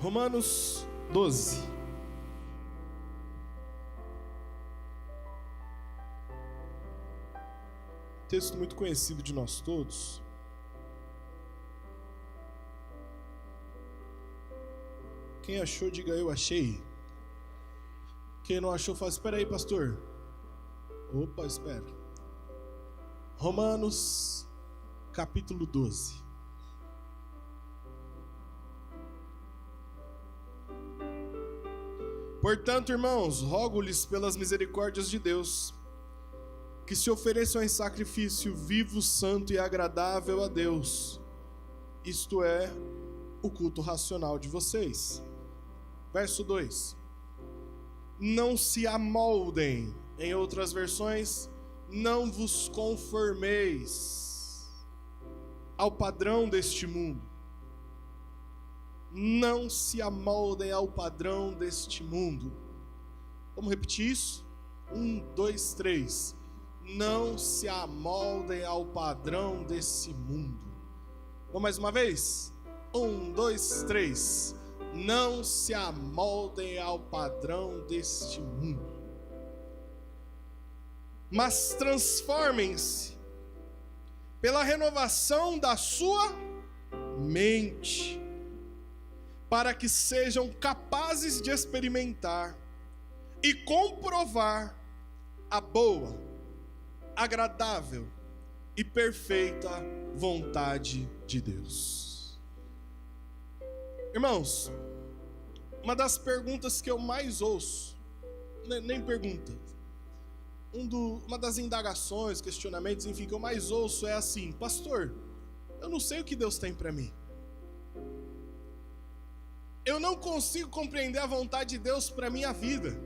Romanos 12. Texto muito conhecido de nós todos. Quem achou, diga eu achei. Quem não achou, fala, espera aí, pastor. Opa, espera. Romanos, capítulo 12. Portanto, irmãos, rogo-lhes pelas misericórdias de Deus, que se ofereçam em sacrifício vivo, santo e agradável a Deus, isto é, o culto racional de vocês. Verso 2. Não se amoldem, em outras versões, não vos conformeis ao padrão deste mundo. Não se amoldem ao padrão deste mundo. Vamos repetir isso? 1, 2, 3. Não se amoldem ao padrão desse mundo. Vamos mais uma vez? 1, 2, 3. Não se amoldem ao padrão deste mundo, mas transformem-se pela renovação da sua mente, para que sejam capazes de experimentar e comprovar a boa, agradável e perfeita vontade de Deus. Irmãos, uma das perguntas que eu mais ouço, nem pergunta, uma das indagações, questionamentos, enfim, que eu mais ouço é assim: pastor, eu não sei o que Deus tem para mim. Eu não consigo compreender a vontade de Deus para minha vida.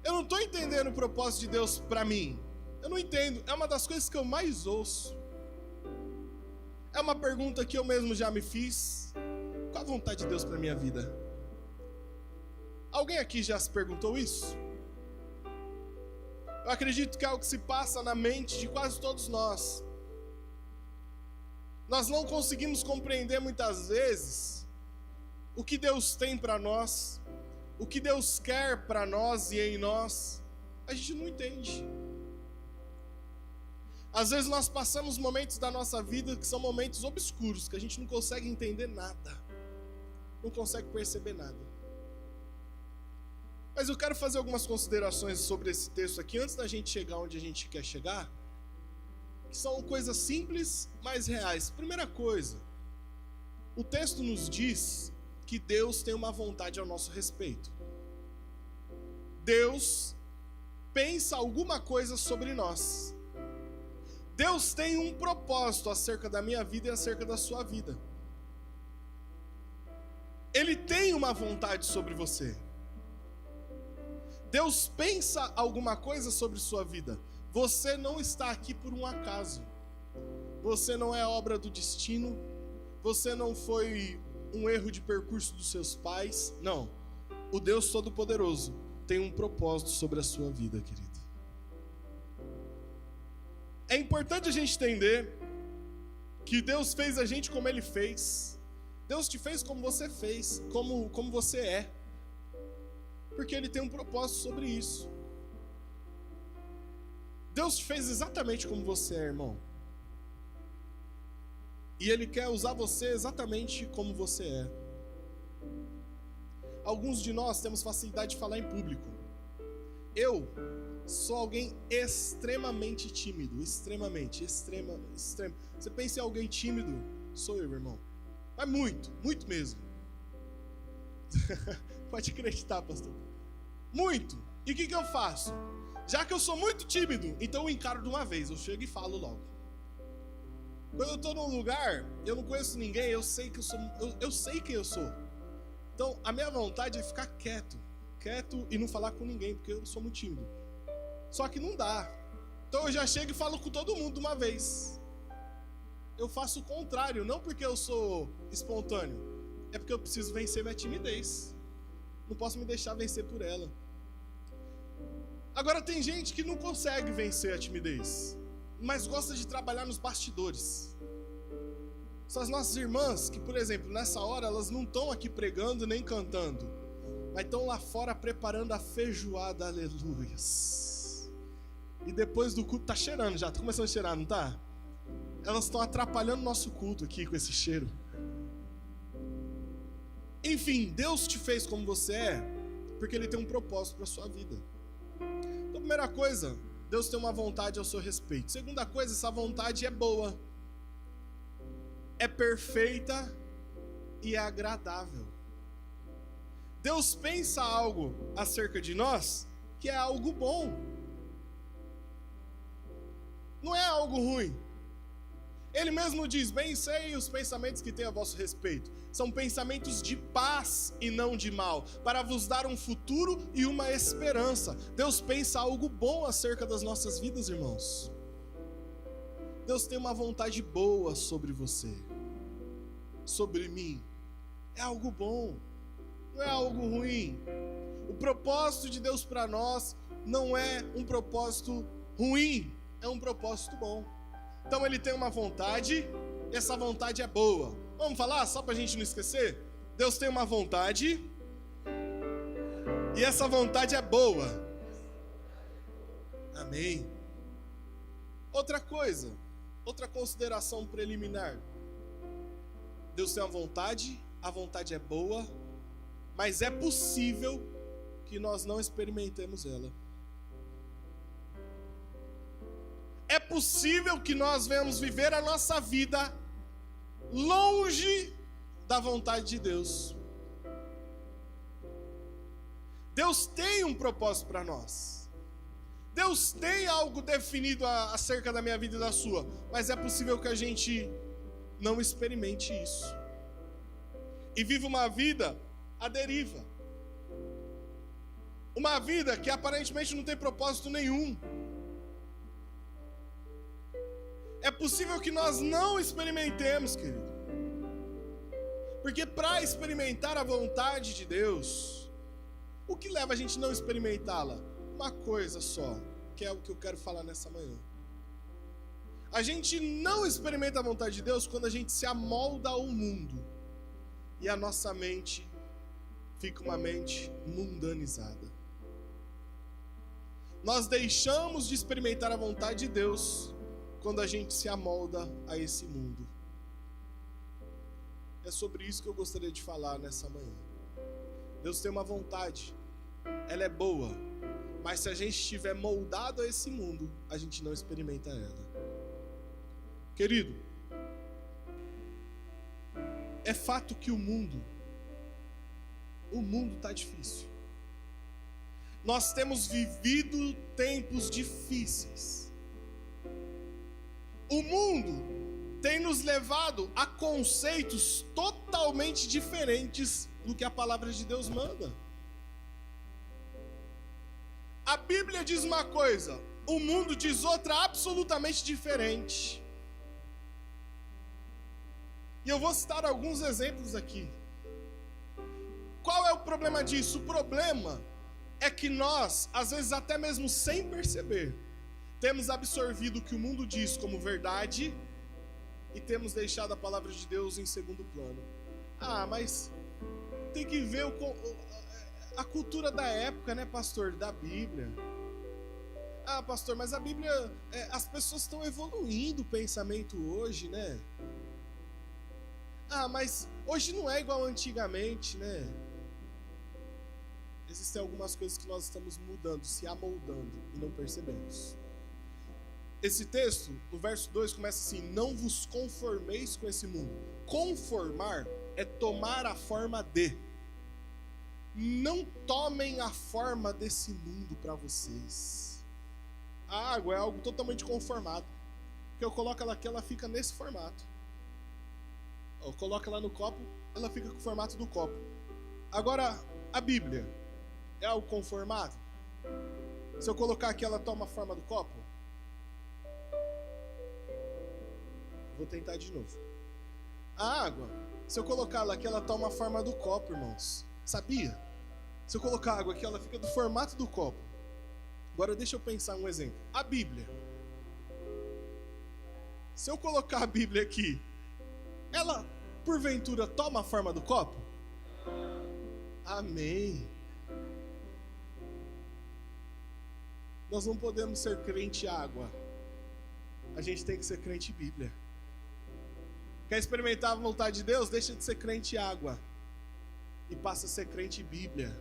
Eu não estou entendendo o propósito de Deus para mim. Eu não entendo. É uma das coisas que eu mais ouço. É uma pergunta que eu mesmo já me fiz. Qual a vontade de Deus para minha vida? Alguém aqui já se perguntou isso? Eu acredito que é algo que se passa na mente de quase todos nós. Nós não conseguimos compreender muitas vezes o que Deus tem para nós, o que Deus quer para nós e em nós. A gente não entende. Às vezes nós passamos momentos da nossa vida que são momentos obscuros, que a gente não consegue entender nada, não consegue perceber nada. Mas eu quero fazer algumas considerações sobre esse texto aqui, antes da gente chegar onde a gente quer chegar, que são coisas simples, mas reais. Primeira coisa, o texto nos diz que Deus tem uma vontade ao nosso respeito. Deus pensa alguma coisa sobre nós. Deus tem um propósito acerca da minha vida e acerca da sua vida. Ele tem uma vontade sobre você. Deus pensa alguma coisa sobre sua vida. Você não está aqui por um acaso. Você não é obra do destino. Você não foi um erro de percurso dos seus pais. Não. O Deus Todo-Poderoso tem um propósito sobre a sua vida, querido. É importante a gente entender que Deus fez a gente como Ele fez. Deus te fez como você fez, como você é. Porque Ele tem um propósito sobre isso. Deus te fez exatamente como você é, irmão. E Ele quer usar você exatamente como você é. Alguns de nós temos facilidade de falar em público. Eu sou alguém extremamente tímido. Extremo. Você pensa em alguém tímido? Sou eu, irmão. Mas muito mesmo. Pode acreditar, pastor. Muito. E o que eu faço? Já que eu sou muito tímido, então eu encaro de uma vez. Eu chego e falo logo. Quando eu estou num lugar, eu não conheço ninguém, eu sei quem eu sou. Então a minha vontade é ficar quieto e não falar com ninguém, porque eu sou muito tímido. Só que não dá. Então eu já chego e falo com todo mundo de uma vez. Eu faço o contrário, não porque eu sou espontâneo, é porque eu preciso vencer minha timidez. Não posso me deixar vencer por ela. Agora tem gente que não consegue vencer a timidez, mas gosta de trabalhar nos bastidores. São as nossas irmãs que, por exemplo, nessa hora elas não estão aqui pregando nem cantando, mas estão lá fora preparando a feijoada, aleluias. E depois do culto tá cheirando já, tá começando a cheirar, não tá? Elas estão atrapalhando o nosso culto aqui com esse cheiro. Enfim, Deus te fez como você é, porque Ele tem um propósito para a sua vida. Então, primeira coisa, Deus tem uma vontade ao seu respeito. Segunda coisa, essa vontade é boa, é perfeita e é agradável. Deus pensa algo acerca de nós que é algo bom. Não é algo ruim. Ele mesmo diz: bem sei os pensamentos que tenho a vosso respeito. São pensamentos de paz e não de mal, para vos dar um futuro e uma esperança. Deus pensa algo bom acerca das nossas vidas, irmãos. Deus tem uma vontade boa sobre você, sobre mim. É algo bom, não é algo ruim. O propósito de Deus para nós não é um propósito ruim, é um propósito bom. Então Ele tem uma vontade, e essa vontade é boa. Vamos falar, só para a gente não esquecer? Deus tem uma vontade, e essa vontade é boa. Amém. Outra coisa, outra consideração preliminar. Deus tem uma vontade, a vontade é boa, mas é possível que nós não experimentemos ela. É possível que nós venhamos viver a nossa vida longe da vontade de Deus. Deus tem um propósito para nós. Deus tem algo definido acerca da minha vida e da sua, mas é possível que a gente não experimente isso e viva uma vida à deriva, uma vida que aparentemente não tem propósito nenhum. É possível que nós não experimentemos, querido, porque para experimentar a vontade de Deus, o que leva a gente a não experimentá-la? Uma coisa só, que é o que eu quero falar nessa manhã. A gente não experimenta a vontade de Deus quando a gente se amolda ao mundo e a nossa mente fica uma mente mundanizada. Nós deixamos de experimentar a vontade de Deus quando a gente se amolda a esse mundo. É sobre isso que eu gostaria de falar nessa manhã. Deus tem uma vontade, ela é boa, mas se a gente estiver moldado a esse mundo, a gente não experimenta ela. Querido, é fato que o mundo está difícil. Nós temos vivido tempos difíceis. O mundo tem nos levado a conceitos totalmente diferentes do que a palavra de Deus manda. A Bíblia diz uma coisa, o mundo diz outra absolutamente diferente. E eu vou citar alguns exemplos aqui. Qual é o problema disso? O problema é que nós, às vezes até mesmo sem perceber, temos absorvido o que o mundo diz como verdade e temos deixado a palavra de Deus em segundo plano. Ah, mas tem que ver a cultura da época, né, pastor? Da Bíblia. Ah, pastor, mas a Bíblia, as pessoas estão evoluindo o pensamento hoje, né? Ah, mas hoje não é igual antigamente, né? Existem algumas coisas que nós estamos mudando, se amoldando e não percebemos. Esse texto, no verso 2, começa assim: não vos conformeis com esse mundo. Conformar é tomar a forma de. Não tomem a forma desse mundo para vocês. A água é algo totalmente conformado. Porque eu coloco ela aqui, ela fica nesse formato. Eu coloco ela no copo, ela fica com o formato do copo. Agora, a Bíblia é algo conformado? Se eu colocar aqui, ela toma a forma do copo? Vou tentar de novo. A água, se eu colocar ela aqui, ela toma a forma do copo, irmãos. Sabia? Se eu colocar água aqui, ela fica do formato do copo. Agora deixa eu pensar um exemplo. A Bíblia. Se eu colocar a Bíblia aqui, ela, porventura, toma a forma do copo? Amém. Nós não podemos ser crente água. A gente tem que ser crente Bíblia. Quer experimentar a vontade de Deus? Deixa de ser crente água e passa a ser crente Bíblia.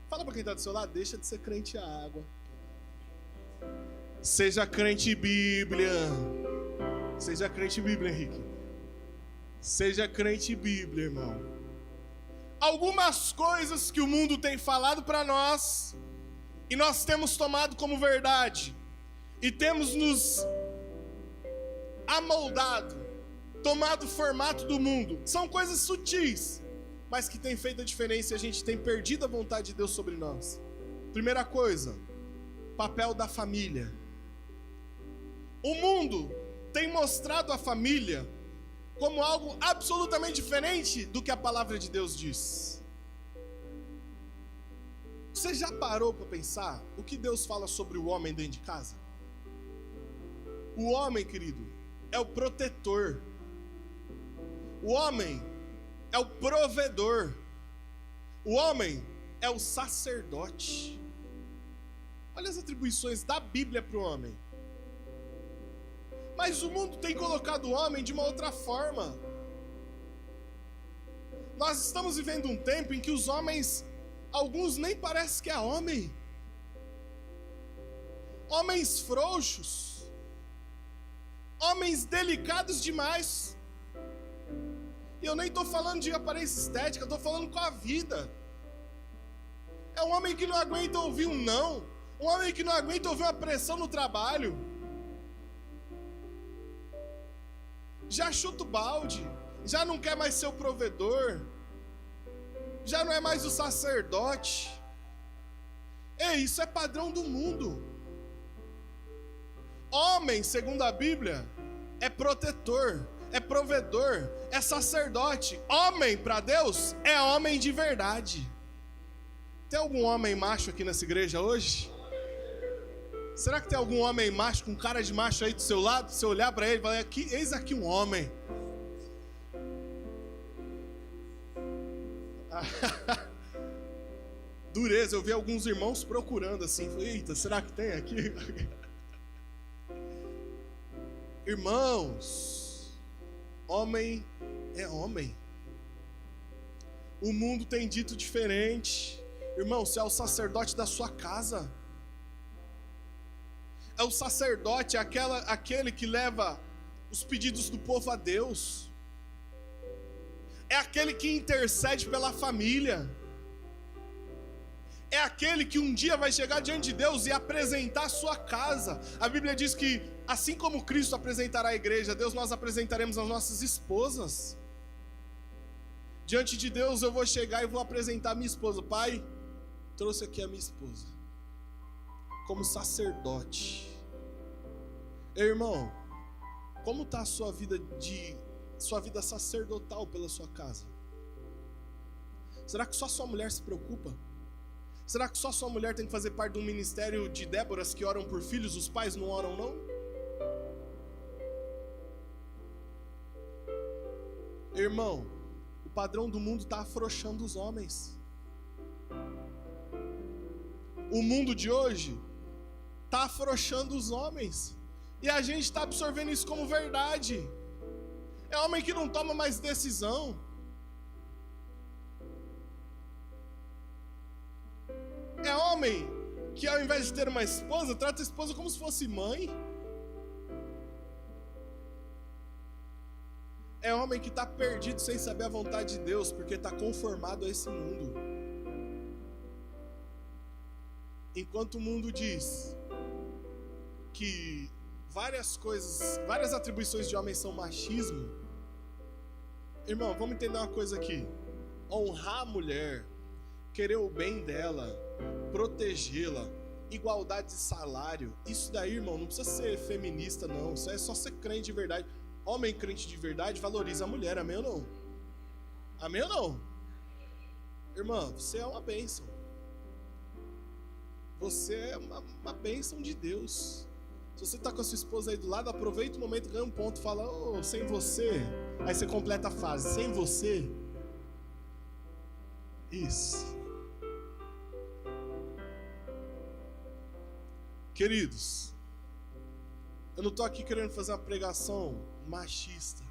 Fala para quem está do seu lado, deixa de ser crente água. Seja crente Bíblia. Seja crente Bíblia, Henrique. Seja crente Bíblia, irmão. Algumas coisas que o mundo tem falado para nós e nós temos tomado como verdade e temos nos amoldado, tomado o formato do mundo. São coisas sutis, mas que têm feito a diferença e a gente tem perdido a vontade de Deus sobre nós. Primeira coisa, papel da família. O mundo tem mostrado a família como algo absolutamente diferente do que a palavra de Deus diz. Você já parou para pensar o que Deus fala sobre o homem dentro de casa? O homem, querido, é o protetor. O homem é o provedor. O homem é o sacerdote. Olha as atribuições da Bíblia para o homem. Mas o mundo tem colocado o homem de uma outra forma. Nós estamos vivendo um tempo em que os homens, alguns nem parece que é homem. Homens frouxos. Homens delicados demais. E eu nem estou falando de aparência estética, eu estou falando com a vida. É um homem que não aguenta ouvir um não. Um homem que não aguenta ouvir uma pressão no trabalho. Já chuta o balde. Já não quer mais ser o provedor. Já não é mais o sacerdote. Ei, isso é padrão do mundo. Homem, segundo a Bíblia, é protetor, é provedor, é sacerdote. Homem para Deus é homem de verdade. Tem algum homem macho aqui nessa igreja hoje? Será que tem algum homem macho com cara de macho aí do seu lado? Se você olhar para ele e falar, eis aqui um homem. Dureza, eu vi alguns irmãos procurando assim. Falei, eita, será que tem aqui? Irmãos, homem é homem. O mundo tem dito diferente. Irmão, você é o sacerdote da sua casa. É o sacerdote, aquele que leva os pedidos do povo a Deus. É aquele que intercede pela família. É aquele que um dia vai chegar diante de Deus e apresentar a sua casa. A Bíblia diz que assim como Cristo apresentará a igreja, Deus, nós apresentaremos as nossas esposas. Diante de Deus eu vou chegar e vou apresentar a minha esposa. Pai, trouxe aqui a minha esposa como sacerdote. Ei, irmão, como está a sua vida sacerdotal pela sua casa? Será que só sua mulher se preocupa? Será que só sua mulher tem que fazer parte de um ministério de Déboras que oram por filhos, os pais não oram não? Irmão, o padrão do mundo está afrouxando os homens. O mundo de hoje está afrouxando os homens. E a gente está absorvendo isso como verdade. É homem que não toma mais decisão. É homem que ao invés de ter uma esposa, trata a esposa como se fosse mãe. É homem que está perdido sem saber a vontade de Deus, porque está conformado a esse mundo. Enquanto o mundo diz que várias atribuições de homem são machismo, irmão, vamos entender uma coisa aqui. Honrar a mulher, querer o bem dela, protegê-la, igualdade de salário, isso daí, irmão, não precisa ser feminista não, isso é só ser crente de verdade. Homem crente de verdade valoriza a mulher, amém ou não? Amém ou não? Irmã, você é uma bênção. Você é uma bênção de Deus. Se você tá com a sua esposa aí do lado, aproveita o momento, ganha um ponto, fala, sem você. Aí você completa a frase, sem você. Isso. Queridos, eu não tô aqui querendo fazer uma pregação machista.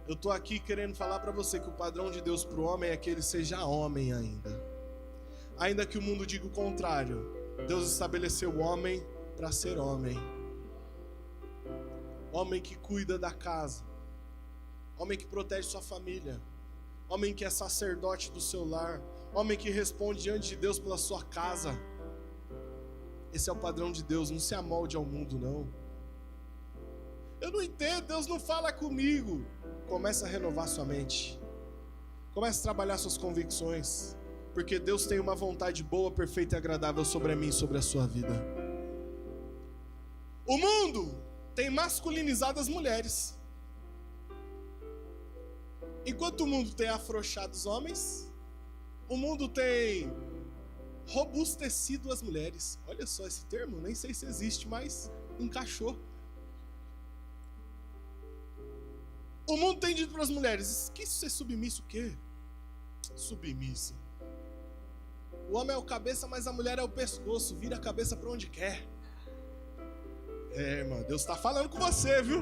Eu tô aqui querendo falar para você que o padrão de Deus pro homem é que ele seja homem ainda. Ainda que o mundo diga o contrário, Deus estabeleceu o homem para ser homem. Homem que cuida da casa. Homem que protege sua família. Homem que é sacerdote do seu lar. Homem que responde diante de Deus pela sua casa. Esse é o padrão de Deus, não se amolde ao mundo, não. Eu não entendo, Deus não fala comigo. Começa a renovar sua mente. Comece a trabalhar suas convicções. Porque Deus tem uma vontade boa, perfeita e agradável sobre a mim e sobre a sua vida. O mundo tem masculinizado as mulheres. Enquanto o mundo tem afrouxado os homens, o mundo tem robustecido as mulheres. Olha só esse termo, nem sei se existe, mas encaixou. O mundo tem dito para as mulheres, que isso é submisso o quê? Submissa. O homem é o cabeça, mas a mulher é o pescoço. Vira a cabeça para onde quer. Irmão, Deus está falando com você, viu?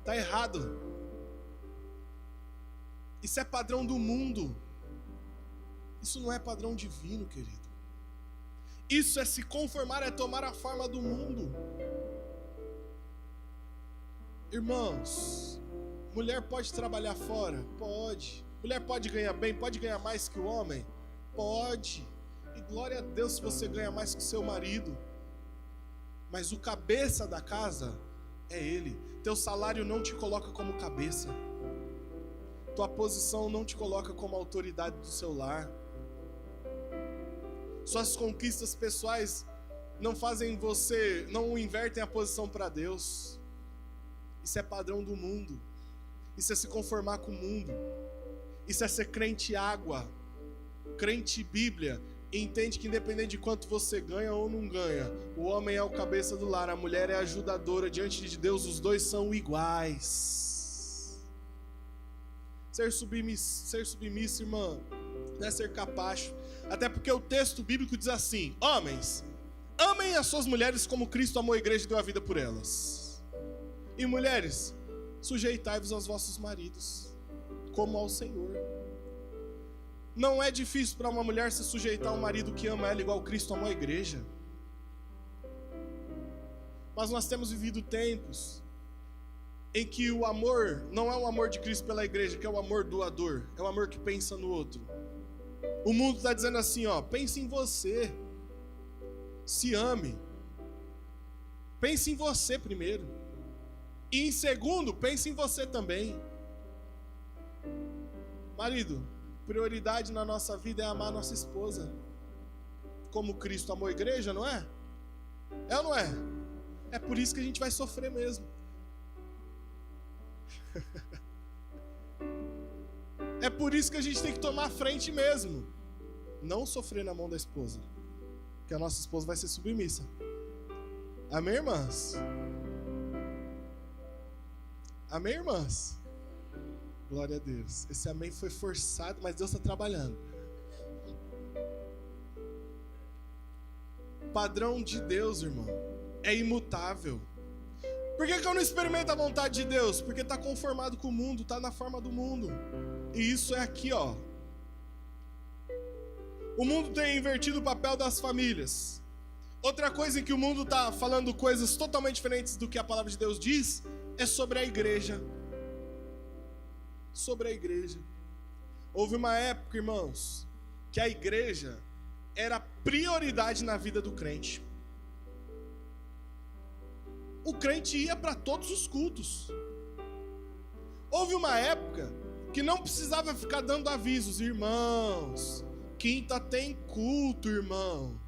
Tá errado. Isso é padrão do mundo. Isso não é padrão divino, querido. Isso é se conformar, é tomar a forma do mundo. Irmãos, mulher pode trabalhar fora? Pode. Mulher pode ganhar bem? Pode ganhar mais que o homem? Pode. E glória a Deus se você ganha mais que o seu marido. Mas o cabeça da casa é ele. Teu salário não te coloca como cabeça. Tua posição não te coloca como autoridade do seu lar. Suas conquistas pessoais não fazem você, não invertem a posição para Deus. Isso é padrão do mundo. Isso é se conformar com o mundo. Isso é ser crente água, crente Bíblia. E entende que independente de quanto você ganha ou não ganha, o homem é o cabeça do lar, a mulher é a ajudadora. Diante de Deus os dois são iguais. Ser submisso, irmã, não é ser capacho. Até porque o texto bíblico diz assim: homens, amem as suas mulheres como Cristo amou a igreja e deu a vida por elas. E mulheres, sujeitai-vos aos vossos maridos, como ao Senhor. Não é difícil para uma mulher se sujeitar a um marido que ama ela igual Cristo amou a igreja. Mas nós temos vivido tempos em que o amor não é o amor de Cristo pela igreja, que é o amor doador, é o amor que pensa no outro. O mundo está dizendo assim, pense em você, se ame, pense em você primeiro, e em segundo, pense em você também. Marido, prioridade na nossa vida é amar a nossa esposa, como Cristo amou a igreja, não é? É ou não é? É por isso que a gente vai sofrer mesmo. É por isso que a gente tem que tomar a frente mesmo. Não sofrer na mão da esposa, que a nossa esposa vai ser submissa. Amém, irmãs? Amém, irmãs? Glória a Deus. Esse amém foi forçado, mas Deus está trabalhando. Padrão de Deus, irmão, é imutável. Por que eu não experimento a vontade de Deus? Porque está conformado com o mundo, está na forma do mundo. E isso é aqui, O mundo tem invertido o papel das famílias. Outra coisa em que o mundo está falando coisas totalmente diferentes do que a palavra de Deus diz é sobre a igreja. Sobre a igreja. Houve uma época, irmãos, que a igreja era prioridade na vida do crente. O crente ia para todos os cultos. Houve uma época que não precisava ficar dando avisos. Irmãos, quinta tem culto, irmão.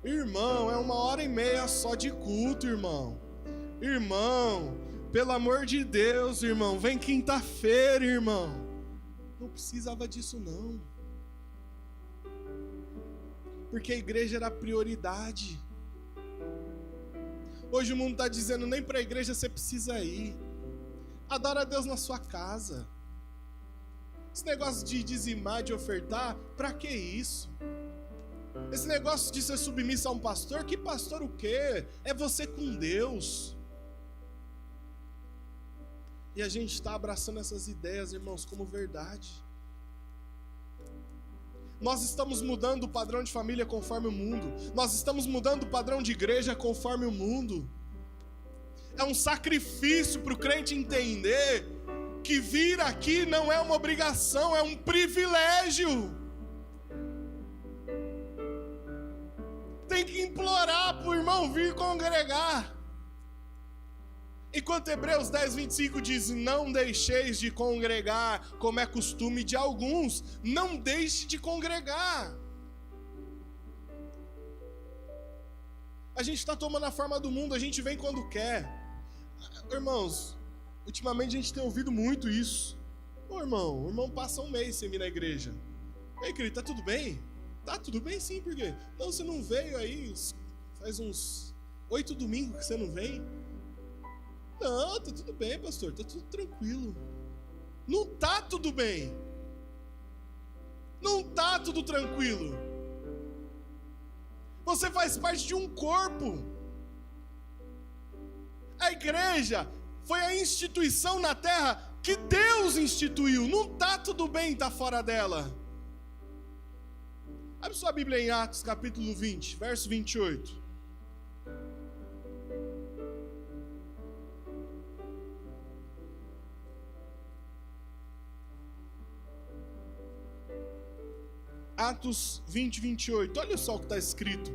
Irmão, é 1h30 só de culto, irmão. Irmão, pelo amor de Deus, irmão, vem quinta-feira, irmão. Não precisava disso, não. porque a igreja era a prioridade. Hoje o mundo está dizendo, nem para a igreja você precisa ir. Adora a Deus na sua casa. Esse negócio de dizimar, de ofertar, para que isso? Esse negócio de ser submisso a um pastor, que pastor o quê? É você com Deus. E a gente está abraçando essas ideias, irmãos, como verdade. Nós estamos mudando o padrão de família conforme o mundo. Nós estamos mudando o padrão de igreja conforme o mundo. É um sacrifício para o crente entender que vir aqui não é uma obrigação, é um privilégio. Tem que implorar para o irmão vir congregar. Enquanto Hebreus 10, 25 diz, não deixeis de congregar, como é costume de alguns, não deixe de congregar. A gente está tomando a forma do mundo, a gente vem quando quer. Irmãos, ultimamente a gente tem ouvido muito isso. Ô irmão, o irmão passa um mês sem vir na igreja. Ei, querido, tá tudo bem? Tá tudo bem sim, por quê? Não, você não veio aí, faz uns 8 domingos que você não vem. Não, tá tudo bem, pastor, tá tudo tranquilo. Não tá tudo bem. Não tá tudo tranquilo. Você faz parte de um corpo. A igreja foi a instituição na terra que Deus instituiu. Não tá tudo bem estar fora dela. Abre sua Bíblia em Atos capítulo 20, verso 28. Atos 20, 28. Olha só o que está escrito.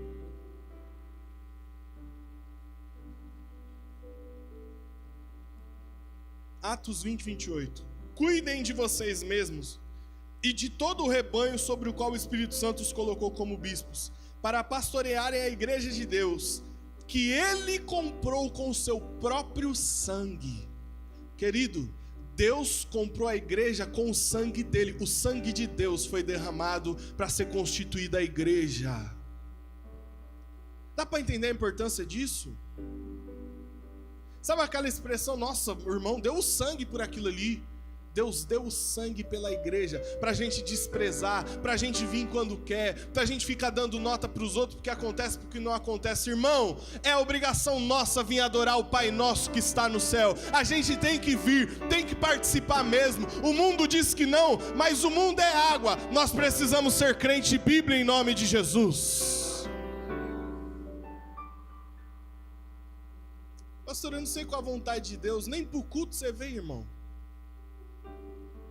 Atos 20, 28. Cuidem de vocês mesmos e de todo o rebanho sobre o qual o Espírito Santo os colocou como bispos, para pastorearem a igreja de Deus, que Ele comprou com o seu próprio sangue. Querido, Deus comprou a igreja com o sangue dele. O sangue de Deus foi derramado para ser constituída a igreja. Dá para entender a importância disso? Sabe aquela expressão, nossa, o irmão deu o sangue por aquilo ali. Deus deu o sangue pela igreja, para a gente desprezar, para a gente vir quando quer, para a gente ficar dando nota para os outros porque acontece, porque não acontece. Irmão, é obrigação nossa vir adorar o Pai Nosso que está no céu. A gente tem que vir, tem que participar mesmo. O mundo diz que não, mas o mundo é água. Nós precisamos ser crente e Bíblia em nome de Jesus. Pastor, eu não sei qual a vontade de Deus, nem para o culto você vem, irmão.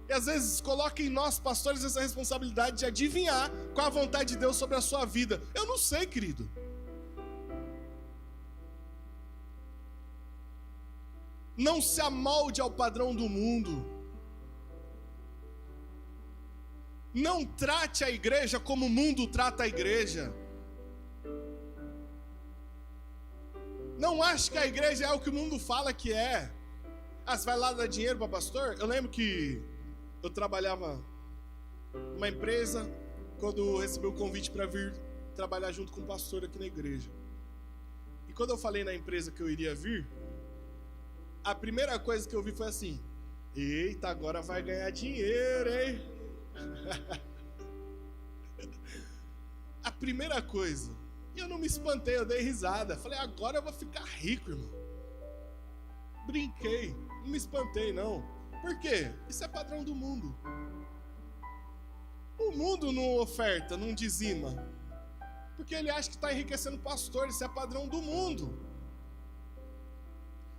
E às vezes coloca em nós, pastores, essa responsabilidade de adivinhar qual a vontade de Deus sobre a sua vida. Eu não sei, querido. Não se amolde ao padrão do mundo. Não trate a igreja como o mundo trata a igreja. Não ache que a igreja é o que o mundo fala que é. Ah, você vai lá dar dinheiro para pastor? Eu lembro que eu trabalhava numa empresa, quando eu recebi o convite para vir trabalhar junto com o pastor aqui na igreja. E quando eu falei na empresa que eu iria vir, a primeira coisa que eu vi foi assim: eita, agora vai ganhar dinheiro, hein? A primeira coisa. E eu não me espantei, eu dei risada. Falei, agora eu vou ficar rico, irmão. Brinquei, não me espantei, não. Por quê? Isso é padrão do mundo. O mundo não oferta, não dizima, porque ele acha que está enriquecendo o pastor. Isso é padrão do mundo.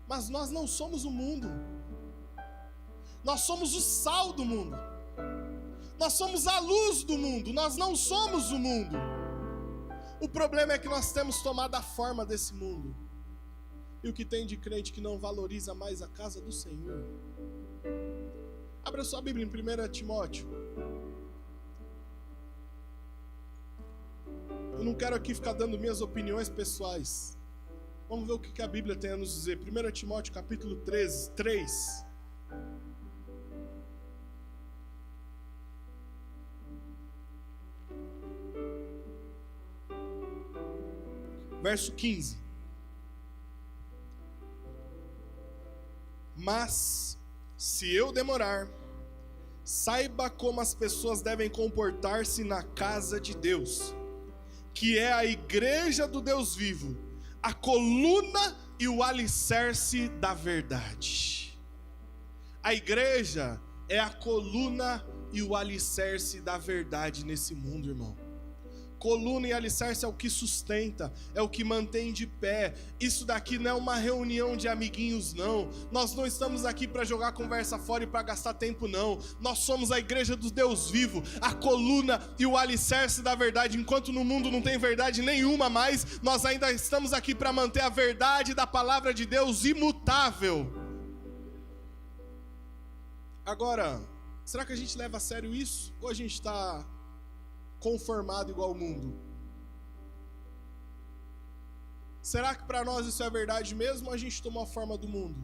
Mas nós não somos o mundo. Nós somos o sal do mundo. Nós somos a luz do mundo. Nós não somos o mundo. O problema é que nós temos tomado a forma desse mundo. E o que tem de crente que não valoriza mais a casa do Senhor? Abra sua Bíblia em 1 Timóteo. Eu não quero aqui ficar dando minhas opiniões pessoais. Vamos ver o que a Bíblia tem a nos dizer. 1 Timóteo capítulo 3. verso 15. Mas, se eu demorar, saiba como as pessoas devem comportar-se na casa de Deus, que é a igreja do Deus vivo, a coluna e o alicerce da verdade. A igreja é a coluna e o alicerce da verdade nesse mundo, irmão. Coluna e alicerce é o que sustenta, é o que mantém de pé. Isso daqui não é uma reunião de amiguinhos, não. Nós não estamos aqui para jogar conversa fora e para gastar tempo, não. Nós somos a igreja do Deus vivo, a coluna e o alicerce da verdade. Enquanto no mundo não tem verdade nenhuma mais, nós ainda estamos aqui para manter a verdade da palavra de Deus imutável. Agora, será que a gente leva a sério isso? Ou a gente está conformado igual ao mundo? Será que para nós isso é verdade mesmo, ou a gente tomou a forma do mundo?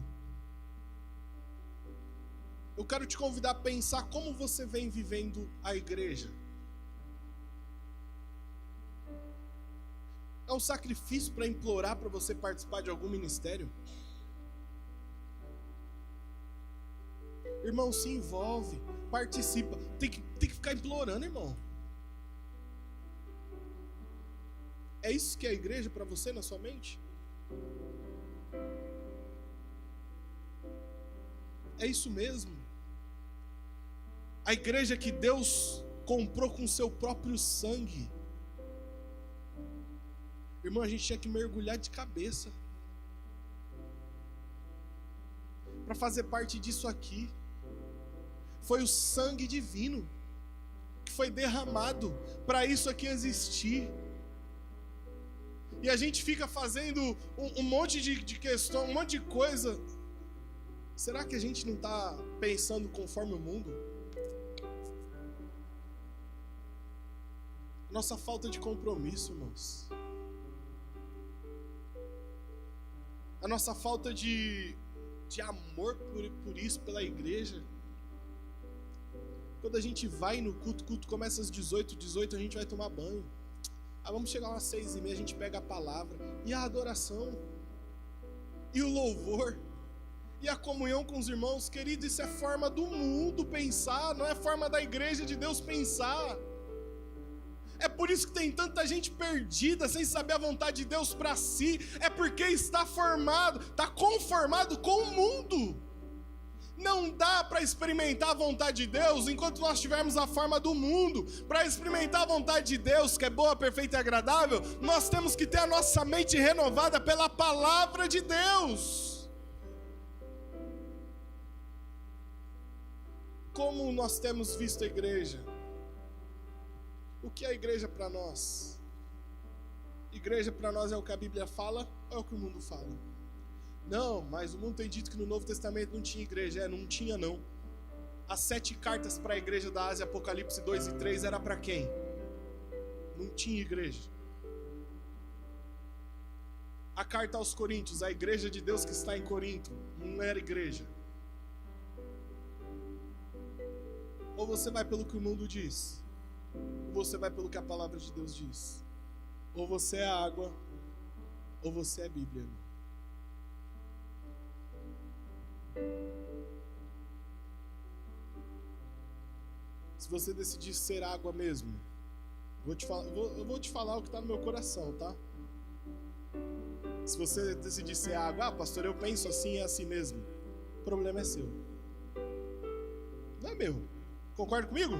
Eu quero te convidar a pensar como você vem vivendo a igreja. É um sacrifício para implorar para você participar de algum ministério? Irmão, se envolve, participa. Tem que ficar implorando, irmão. É isso que é a igreja para você na sua mente? É isso mesmo? A igreja que Deus comprou com seu próprio sangue. Irmão, a gente tinha que mergulhar de cabeça para fazer parte disso aqui. Foi o sangue divino que foi derramado para isso aqui existir. E a gente fica fazendo um monte de questão, um monte de coisa. Será que a gente não está pensando conforme o mundo? Nossa falta de compromisso, irmãos. A nossa falta de amor por isso, pela igreja. Quando a gente vai no culto, o culto começa às 18 a gente vai tomar banho. Vamos chegar umas 6h30, a gente pega a palavra, e a adoração, e o louvor, e a comunhão com os irmãos. Querido, isso é forma do mundo pensar, não é forma da igreja de Deus pensar. É por isso que tem tanta gente perdida, sem saber a vontade de Deus para si. É porque está conformado com o mundo. Não dá para experimentar a vontade de Deus enquanto nós tivermos a forma do mundo. Para experimentar a vontade de Deus, que é boa, perfeita e agradável, nós temos que ter a nossa mente renovada pela palavra de Deus. Como nós temos visto a igreja? O que é a igreja para nós? Igreja para nós é o que a Bíblia fala ou é o que o mundo fala? Não, mas o mundo tem dito que no Novo Testamento não tinha igreja. Não tinha não. As 7 cartas para a igreja da Ásia, Apocalipse 2 e 3, era para quem? Não tinha igreja. A carta aos Coríntios, a igreja de Deus que está em Corinto, não era igreja. Ou você vai pelo que o mundo diz, ou você vai pelo que a palavra de Deus diz. Ou você é água, ou você é Bíblia, irmão. Se você decidir ser água mesmo, eu vou te falar o que está no meu coração, tá? Se você decidir ser água, pastor, eu penso assim, é assim mesmo, o problema é seu, não é meu. Concorda comigo?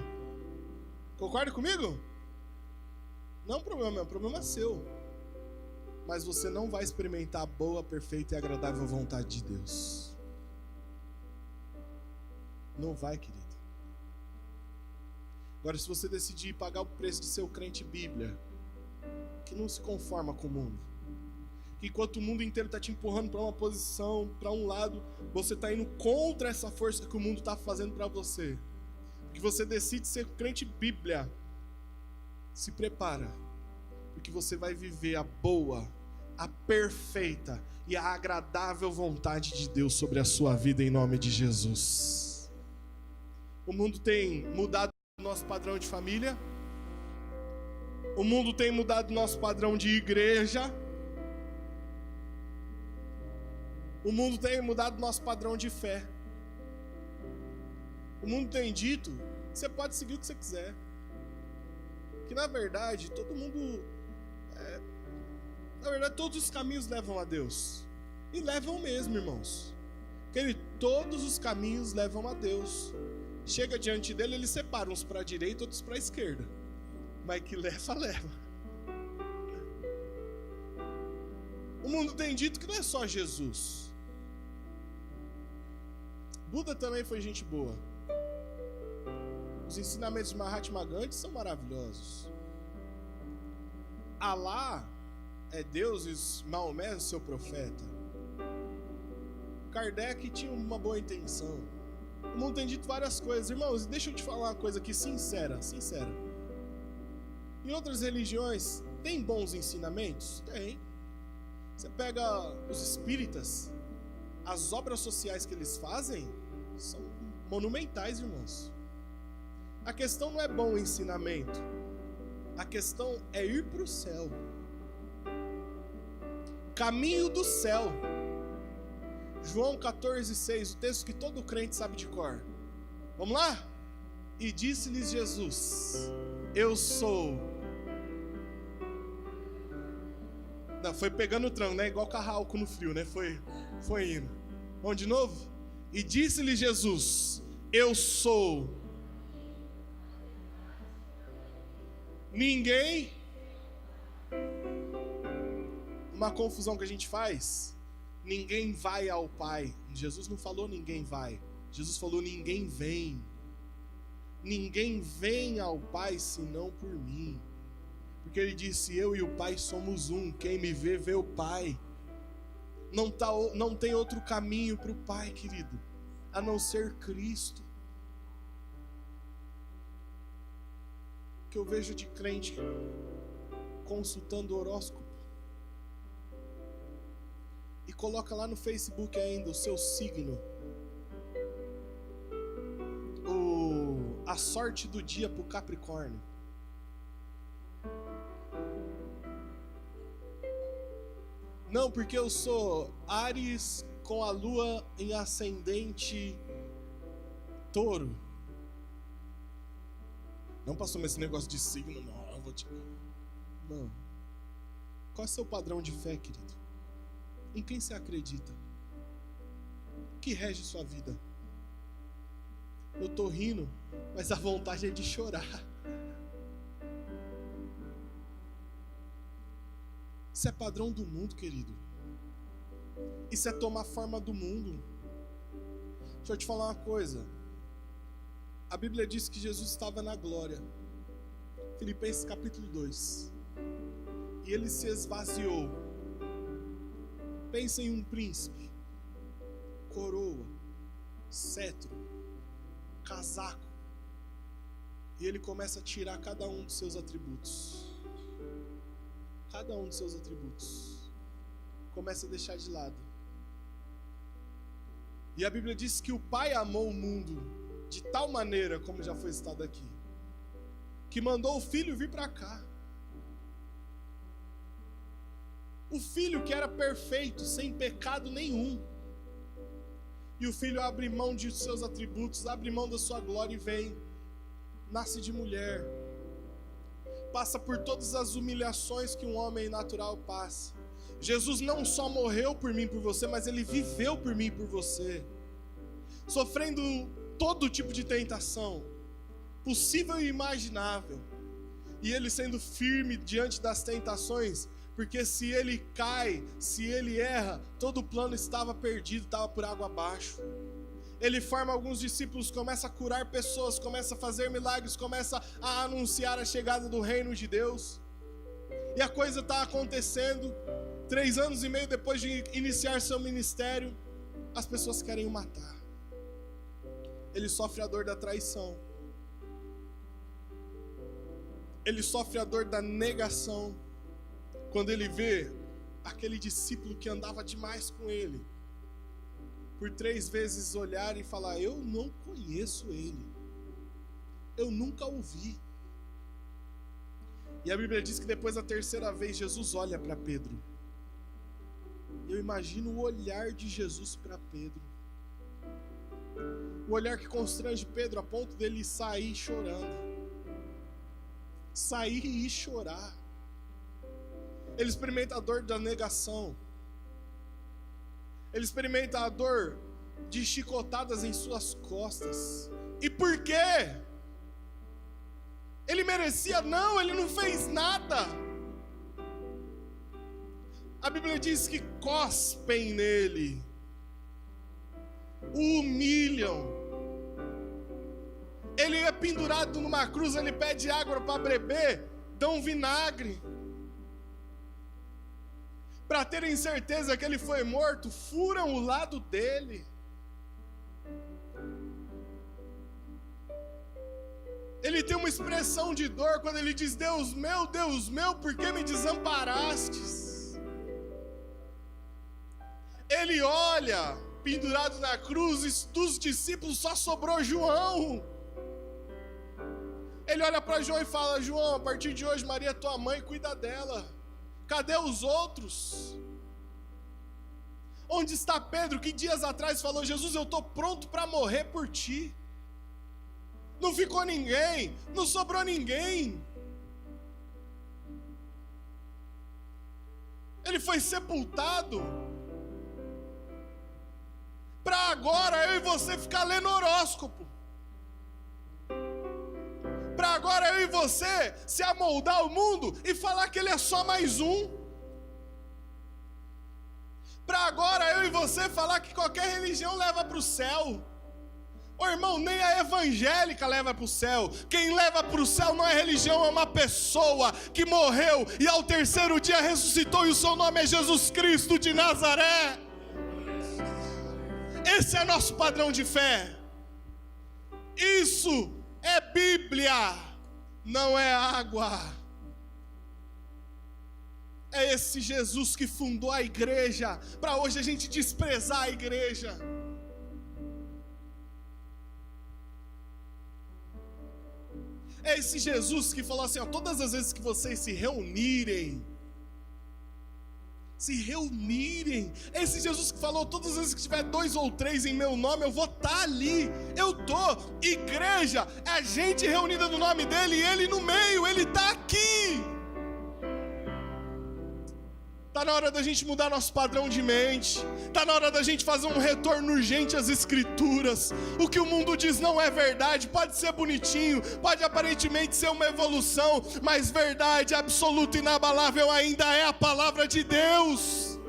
Concorda comigo? Não é um problema meu, o problema é seu. Mas você não vai experimentar a boa, perfeita e agradável vontade de Deus. Não vai, querido. Agora, se você decidir pagar o preço de ser o crente Bíblia, que não se conforma com o mundo, que enquanto o mundo inteiro está te empurrando para uma posição, para um lado, você está indo contra essa força que o mundo está fazendo para você, que você decide ser crente Bíblia, se prepara, porque você vai viver a boa, a perfeita e a agradável vontade de Deus sobre a sua vida, em nome de Jesus. O mundo tem mudado o nosso padrão de família. O mundo tem mudado o nosso padrão de igreja. O mundo tem mudado nosso padrão de fé. O mundo tem dito que você pode seguir o que você quiser. Que na verdade, todos os caminhos levam a Deus. E levam mesmo, irmãos. Todos os caminhos levam a Deus. Chega diante dele, ele separa uns para a direita, outros para a esquerda. Mas que leva. O mundo tem dito que não é só Jesus. Buda também foi gente boa. Os ensinamentos de Mahatma Gandhi são maravilhosos. Alá é Deus e Maomé é o seu profeta. Kardec tinha uma boa intenção. O mundo tem dito várias coisas. Irmãos, deixa eu te falar uma coisa aqui sincera. Em outras religiões, tem bons ensinamentos? Tem. Você pega os espíritas, as obras sociais que eles fazem são monumentais, irmãos. A questão não é bom ensinamento. A questão é ir para o céu. Caminho do céu. João 14,6, o texto que todo crente sabe de cor. Vamos lá? E disse-lhes Jesus: eu sou. Não, foi pegando o tranco, né? Igual carralco no frio, né? Foi indo. Vamos de novo? E disse-lhe Jesus: eu sou. Ninguém. Uma confusão que a gente faz. Ninguém vai ao Pai. Jesus não falou ninguém vai. Jesus falou ninguém vem. Ninguém vem ao Pai senão por mim. Porque ele disse: eu e o Pai somos um. Quem me vê, vê o Pai. Não tem outro caminho para o Pai, querido, a não ser Cristo. Que eu vejo de crente consultando horóscopo e coloca lá no Facebook ainda o seu signo, a sorte do dia para o Capricórnio. Não, porque eu sou Áries com a lua em ascendente Touro. Não, pastor, mas esse negócio de signo, não. Qual é o seu padrão de fé, querido? Em quem você acredita? O que rege sua vida? Eu tô rindo, mas a vontade é de chorar. Isso é padrão do mundo, querido. Isso é tomar forma do mundo. Deixa eu te falar uma coisa. A Bíblia diz que Jesus estava na glória. Filipenses capítulo 2. E ele se esvaziou. Pensa em um príncipe. Coroa, cetro, casaco. E ele começa a tirar cada um dos seus atributos. Cada um dos seus atributos. Começa a deixar de lado. E a Bíblia diz que o Pai amou o mundo de tal maneira, como já foi citado aqui, que mandou o Filho vir para cá. O Filho que era perfeito, sem pecado nenhum. E o Filho abre mão de seus atributos, abre mão da sua glória e vem. Nasce de mulher. Passa por todas as humilhações que um homem natural passa. Jesus não só morreu por mim e por você, mas ele viveu por mim e por você. Sofrendo todo tipo de tentação, possível e imaginável. E ele sendo firme diante das tentações, porque se ele cai, se ele erra, todo o plano estava perdido, estava por água abaixo. Ele forma alguns discípulos, começa a curar pessoas, começa a fazer milagres, começa a anunciar a chegada do reino de Deus. E a coisa está acontecendo. 3 anos e meio depois de iniciar seu ministério, as pessoas querem o matar. Ele sofre a dor da traição. Ele sofre a dor da negação. Quando ele vê aquele discípulo que andava demais com ele, por 3 vezes olhar e falar: eu não conheço ele, eu nunca o vi. E a Bíblia diz que depois da 3ª vez Jesus olha para Pedro Eu imagino o olhar de Jesus para Pedro. O olhar que constrange Pedro a ponto dele sair chorando. Sair e chorar. Ele experimenta a dor da negação. Ele experimenta a dor de chicotadas em suas costas. E por quê? Ele merecia? Não, ele não fez nada. A Bíblia diz que cospem nele, o humilham. Ele é pendurado numa cruz, ele pede água para beber, dão vinagre. Para terem certeza que ele foi morto, furam o lado dele. Ele tem uma expressão de dor quando ele diz: Deus meu, por que me desamparastes? Ele olha, pendurado na cruz, dos discípulos só sobrou João. Ele olha para João e fala: João, a partir de hoje Maria, tua mãe, cuida dela. Cadê os outros? Onde está Pedro, que dias atrás falou: Jesus, eu estou pronto para morrer por ti? Não ficou ninguém, não sobrou ninguém. Ele foi sepultado para agora eu e você ficar lendo horóscopo. Para agora eu e você se amoldar ao mundo e falar que ele é só mais um. Para agora eu e você falar que qualquer religião leva para o céu. Ô irmão, nem a evangélica leva para o céu. Quem leva para o céu não é religião, é uma pessoa que morreu e ao terceiro dia ressuscitou, e o seu nome é Jesus Cristo de Nazaré. Esse é nosso padrão de fé. Isso é Bíblia, não é água. É esse Jesus que fundou a igreja, para hoje a gente desprezar a igreja. É esse Jesus que falou assim: ó, todas as vezes que vocês se reunirem. É esse Jesus que falou: todas as vezes que tiver 2 ou 3 em meu nome, eu vou estar ali. Eu estou. Igreja é a gente reunida no nome dele, e ele no meio, ele está aqui. Está na hora da gente mudar nosso padrão de mente. Está na hora da gente fazer um retorno urgente às Escrituras. O que o mundo diz não é verdade. Pode ser bonitinho, pode aparentemente ser uma evolução, mas verdade absoluta e inabalável ainda é a palavra de Deus.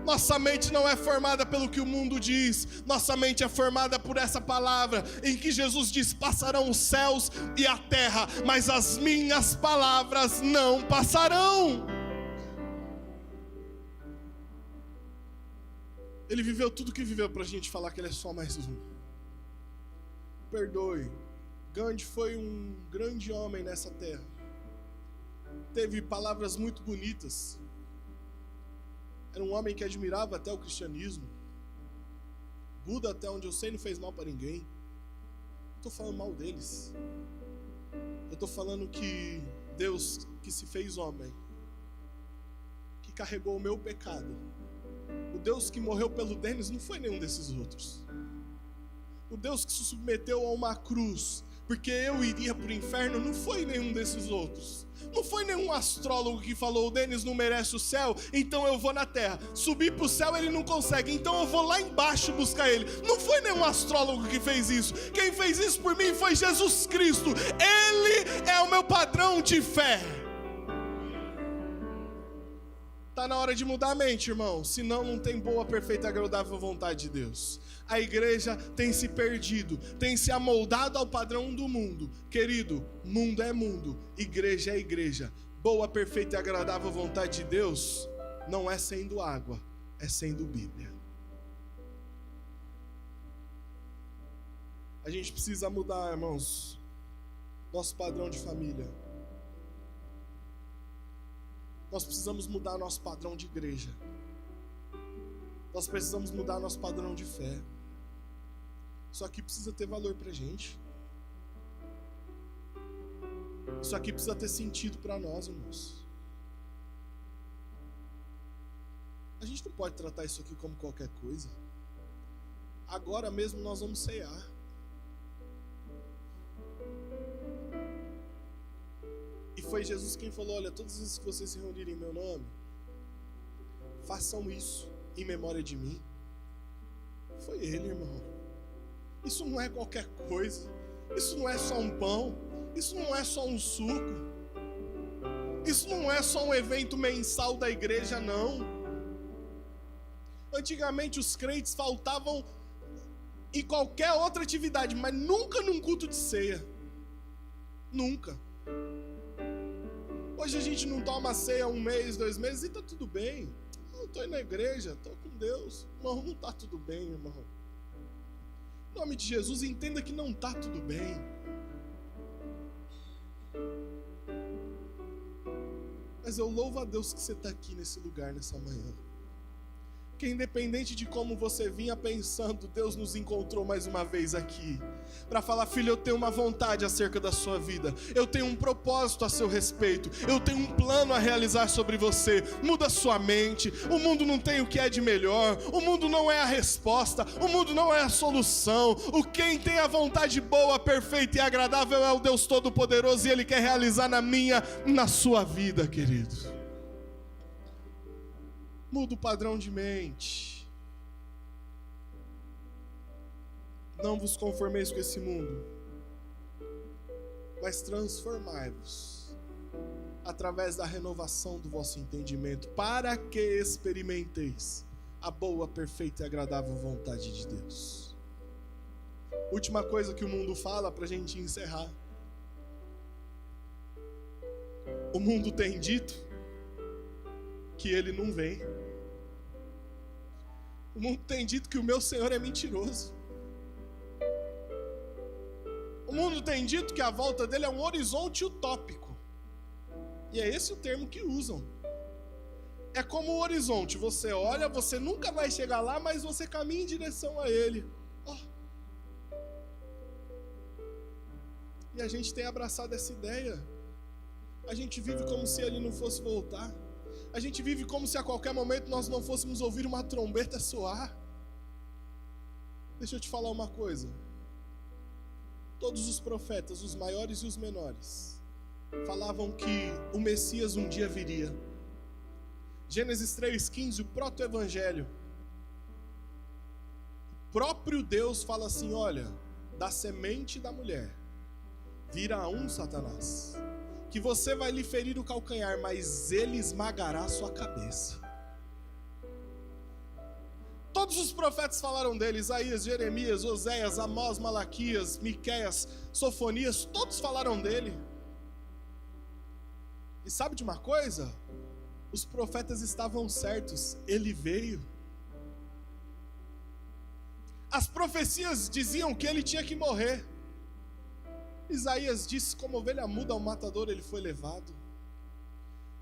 Nossa mente não é formada pelo que o mundo diz. Nossa mente é formada por essa palavra, em que Jesus diz: passarão os céus e a terra, mas as minhas palavras não passarão. Ele viveu tudo que viveu para a gente falar que ele é só mais um. Perdoe. Gandhi foi um grande homem nessa terra. Teve palavras muito bonitas. Era um homem que admirava até o cristianismo. Buda, até onde eu sei, não fez mal para ninguém. Não estou falando mal deles. Eu estou falando que Deus, que se fez homem, que carregou o meu pecado, o Deus que morreu pelo Denis não foi nenhum desses outros. O Deus que se submeteu a uma cruz porque eu iria para o inferno não foi nenhum desses outros. Não foi nenhum astrólogo que falou: o Denis não merece o céu, então eu vou na terra. Subir para o céu ele não consegue, então eu vou lá embaixo buscar ele. Não foi nenhum astrólogo que fez isso. Quem fez isso por mim foi Jesus Cristo. Ele é o meu padrão de fé. Está na hora de mudar a mente, irmão. Senão não tem boa, perfeita e agradável vontade de Deus. A igreja tem se perdido, tem se amoldado ao padrão do mundo. Querido, mundo é mundo, igreja é igreja. Boa, perfeita e agradável vontade de Deus não é sendo água, é sendo Bíblia. A gente precisa mudar, irmãos, nosso padrão de família. Nós precisamos mudar nosso padrão de igreja. Nós precisamos mudar nosso padrão de fé. Isso aqui precisa ter valor pra gente. Isso aqui precisa ter sentido para nós, irmãos. A gente não pode tratar isso aqui como qualquer coisa. Agora mesmo nós vamos ceiar. E foi Jesus quem falou: olha, todas as vezes que vocês se reunirem em meu nome, façam isso em memória de mim. Foi Ele, irmão. Isso não é qualquer coisa. Isso não é só um pão. Isso não é só um suco. Isso não é só um evento mensal da igreja, não. Antigamente os crentes faltavam em qualquer outra atividade, mas nunca num culto de ceia. Nunca. Hoje a gente não toma ceia 1 mês, 2 meses e tá tudo bem. Eu tô indo na igreja, tô com Deus. Irmão, não tá tudo bem, irmão. Em nome de Jesus, entenda que não tá tudo bem. Mas eu louvo a Deus que você está aqui nesse lugar, nessa manhã. Que independente de como você vinha pensando, Deus nos encontrou mais uma vez aqui para falar: filho, eu tenho uma vontade acerca da sua vida, eu tenho um propósito a seu respeito, eu tenho um plano a realizar sobre você. Muda sua mente. O mundo não tem o que é de melhor, o mundo não é a resposta, o mundo não é a solução. O quem tem a vontade boa, perfeita e agradável é o Deus Todo-Poderoso, e Ele quer realizar na minha, na sua vida, querido. Muda o padrão de mente. Não vos conformeis com esse mundo, mas transformai-vos através da renovação do vosso entendimento, para que experimenteis a boa, perfeita e agradável vontade de Deus. Última coisa que o mundo fala para a gente encerrar. O mundo tem dito que Ele não vem. O mundo tem dito que o meu Senhor é mentiroso. O mundo tem dito que a volta dele é um horizonte utópico. E é esse o termo que usam. É como o horizonte, você olha, você nunca vai chegar lá, mas você caminha em direção a ele. Oh. E a gente tem abraçado essa ideia. A gente vive como se ele não fosse voltar. A gente vive como se a qualquer momento nós não fôssemos ouvir uma trombeta soar. Deixa eu te falar uma coisa. Todos os profetas, os maiores e os menores, falavam que o Messias um dia viria. Gênesis 3,15, o proto-evangelho. O próprio Deus fala assim: olha, da semente da mulher virá um Satanás, que você vai lhe ferir o calcanhar, mas ele esmagará a sua cabeça. Todos os profetas falaram dele: Isaías, Jeremias, Oséias, Amós, Malaquias, Miqueias, Sofonias, todos falaram dele. E sabe de uma coisa? Os profetas estavam certos, ele veio. As profecias diziam que ele tinha que morrer. Isaías disse: como ovelha muda ao matador ele foi levado.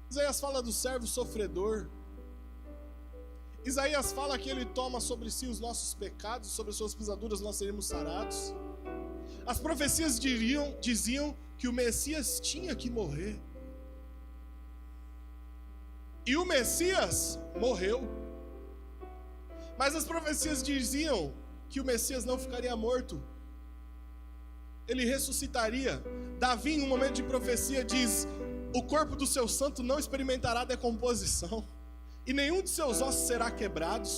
Isaías fala do servo sofredor. Isaías fala que ele toma sobre si os nossos pecados, sobre as suas pisaduras nós seremos sarados. As profecias diziam que o Messias tinha que morrer. E o Messias morreu. Mas as profecias diziam que o Messias não ficaria morto. Ele ressuscitaria. Davi, em um momento de profecia, diz: o corpo do seu santo não experimentará decomposição, e nenhum de seus ossos será quebrado.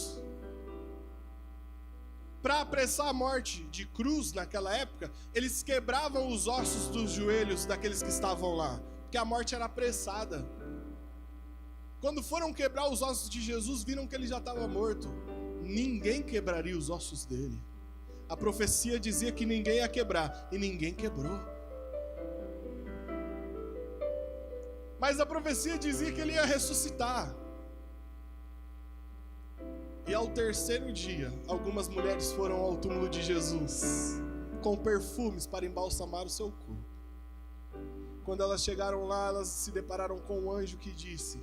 Para apressar a morte de cruz naquela época, eles quebravam os ossos dos joelhos daqueles que estavam lá, porque a morte era apressada. Quando foram quebrar os ossos de Jesus, viram que ele já estava morto. Ninguém quebraria os ossos dele. A profecia dizia que ninguém ia quebrar, e ninguém quebrou. Mas a profecia dizia que ele ia ressuscitar. E ao terceiro dia, algumas mulheres foram ao túmulo de Jesus com perfumes para embalsamar o seu corpo. Quando elas chegaram lá, elas se depararam com um anjo que disse: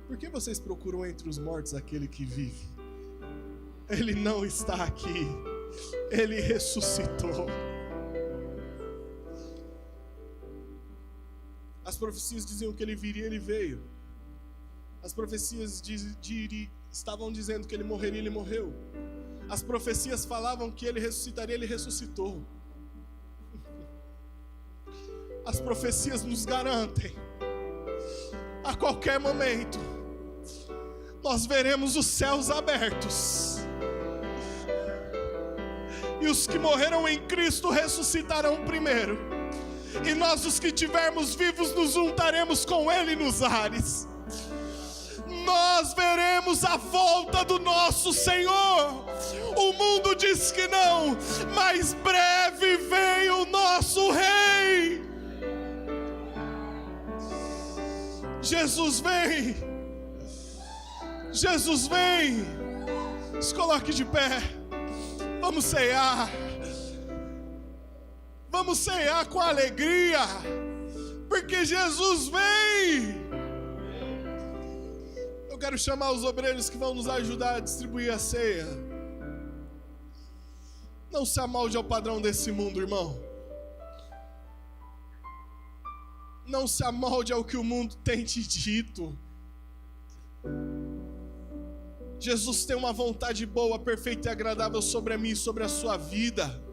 por que vocês procuram entre os mortos aquele que vive? Ele não está aqui, ele ressuscitou. As profecias diziam que ele viria, ele veio. As profecias estavam dizendo que ele morreria, ele morreu. As profecias falavam que ele ressuscitaria, ele ressuscitou. As profecias nos garantem, a qualquer momento, nós veremos os céus abertos. E os que morreram em Cristo ressuscitarão primeiro. E nós, os que tivermos vivos, nos juntaremos com Ele nos ares. Nós veremos a volta do nosso Senhor. O mundo diz que não, mas breve vem o nosso Rei. Jesus vem. Jesus vem. Se coloque de pé. Vamos ceiar. Vamos ceiar com alegria, porque Jesus vem. Eu quero chamar os obreiros que vão nos ajudar a distribuir a ceia. Não se amolde ao padrão desse mundo, irmão. Não se amolde ao que o mundo tem te dito. Jesus tem uma vontade boa, perfeita e agradável sobre a mim e sobre a sua vida.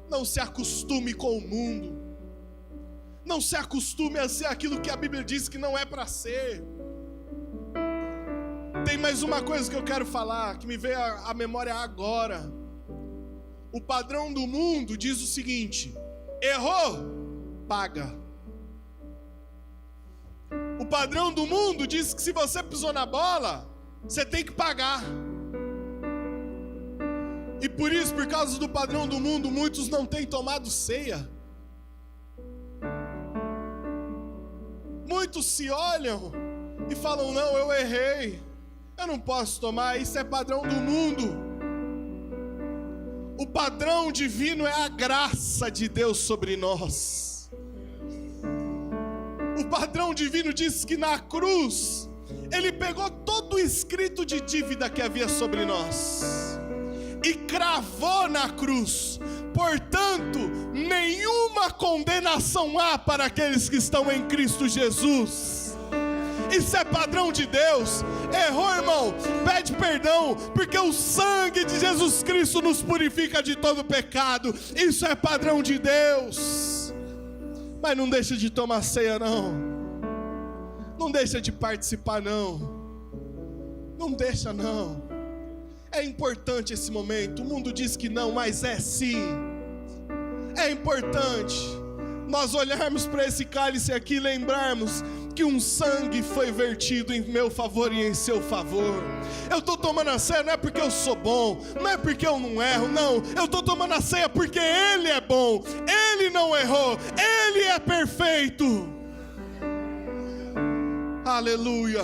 Não se acostume com o mundo. Não se acostume a ser aquilo que a Bíblia diz que não é para ser. Tem mais uma coisa que eu quero falar, que me veio à memória agora. O padrão do mundo diz o seguinte: errou, paga. O padrão do mundo diz que se você pisou na bola, você tem que pagar. E por isso, por causa do padrão do mundo, muitos não têm tomado ceia. Muitos se olham e falam: não, eu errei, eu não posso tomar, isso é padrão do mundo. O padrão divino é a graça de Deus sobre nós. O padrão divino diz que na cruz Ele pegou todo o escrito de dívida que havia sobre nós e cravou na cruz. Portanto, nenhuma condenação há para aqueles que estão em Cristo Jesus. Isso é padrão de Deus. Errou, irmão? Pede perdão, porque o sangue de Jesus Cristo nos purifica de todo pecado. Isso é padrão de Deus. Mas não deixa de tomar ceia, não. Não deixa de participar, não. Não deixa, não. É importante esse momento. O mundo diz que não, mas é sim. É importante nós olharmos para esse cálice aqui e lembrarmos que um sangue foi vertido em meu favor e em seu favor. Eu estou tomando a ceia não é porque eu sou bom, não é porque eu não erro, não. Eu estou tomando a ceia porque Ele é bom, Ele não errou, Ele é perfeito. Aleluia.